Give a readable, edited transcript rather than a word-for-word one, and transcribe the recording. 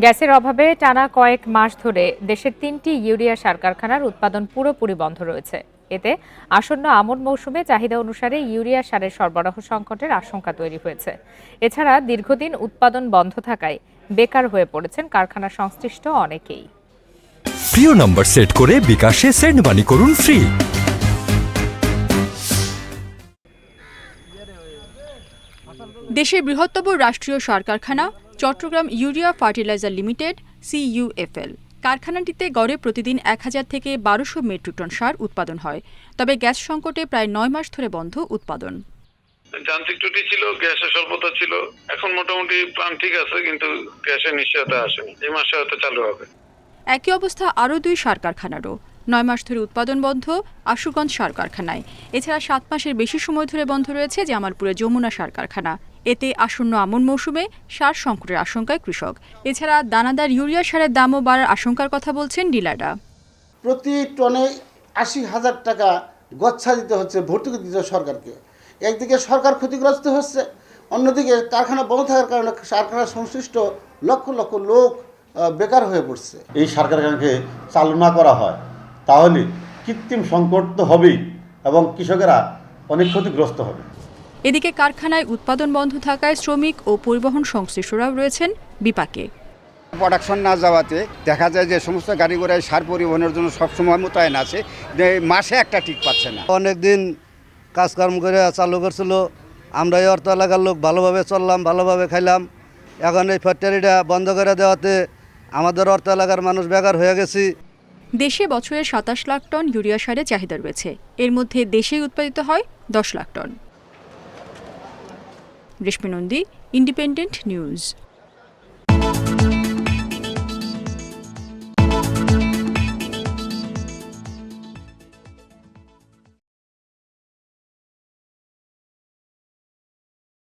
গ্যাসের অভাবে টানা কয়েক মাস ধরে দেশের ৩টি ইউরিয়া সার কারখানার উৎপাদন পুরোপুরি বন্ধ রয়েছে। এতে আসন্ন আমন মৌসুমে চাহিদা অনুসারে ইউরিয়া সারের সরবরাহ সংকটের আশঙ্কা তৈরি হয়েছে। এছাড়া দীর্ঘদিন উৎপাদন বন্ধ থাকায় বেকার হয়ে পড়েছেন কারখানা সংশ্লিষ্ট অনেকেই। প্রিয় নম্বর সেট করে বিকাশে সেন্ড মানি করুন ফ্রি। দেশের বৃহত্তম রাষ্ট্রীয় সার কারখানা Chittagong urea fertiliser limited CUFL কারখানাটিতে গড়ে প্রতিদিন 1000 থেকে 1200 মেট্রিক টন সার উৎপাদন হয়। তবে গ্যাস সংকটে প্রায় 9 মাস ধরে বন্ধ উৎপাদন। যান্ত্রিক ত্রুটি ছিল, গ্যাসের স্বল্পতা ছিল। এখন মোটামুটি প্ল্যান ঠিক আছে, কিন্তু গ্যাসের নিশ্চয়তা আসেনি। এই মাসে হয়তো চালু হবে। একই অবস্থা আরও 2 সার কারখানারও। 9 মাস ধরে উৎপাদন বন্ধ আশুগঞ্জ সার কারখানায়। এছাড়া 7 মাসের বেশি সময় ধরে বন্ধ রয়েছে জামালপুরে যমুনা সার কারখানা। এতে আসন্ন আমন মৌসুমে সার সংকটের আশঙ্কায় কৃষক। এছাড়া দানাদার ইউরিয়া সারের দামও বাড়ার আশঙ্কার কথা বলছেন ডিলাররা। প্রতি টনে 80,000 টাকা গচ্ছা দিতে হচ্ছে, ভর্তুকি দিতে সরকারকে। একদিকে সরকার ক্ষতিগ্রস্ত হচ্ছে, অন্যদিকে কারখানা বন্ধ থাকার কারণে কারখানা সংশ্লিষ্ট লক্ষ লক্ষ লোক বেকার হয়ে পড়ছে। এই সার কারখানাকে চালু না করা হয় তাহলে কৃত্রিম সংকট তো হবেই এবং কৃষকেরা অনেক ক্ষতিগ্রস্ত হবে। এদিকে কারখানায় উৎপাদন বন্ধ থাকায় শ্রমিক ও পরিবহন সংশ্লিষ্টরাও রয়েছেন বিপাকে। প্রোডাকশন না যাওয়াতে দেখা যায় যে সমস্ত গাড়ি ঘোড়ায় সার পরিবহনের জন্য সবসময় মোতায়েন আছে, মাসে একটা ঠিক পাচ্ছে না। অনেকদিন কাজকর্ম করে চালু করছিল, আমরা এই অর্থ এলাকার লোক ভালোভাবে চললাম, ভালোভাবে খাইলাম। এখন এই ফ্যাক্টরিটা বন্ধ করে দেওয়াতে আমাদের অর্থ এলাকার মানুষ বেকার হয়ে গেছি। দেশে বছরে 27 লাখ টন ইউরিয়া সারের চাহিদা রয়েছে। এর মধ্যে দেশেই উৎপাদিত হয় 10 লাখ টন। রেশমি নন্দী, ইন্ডিপেন্ডেন্ট নিউজ।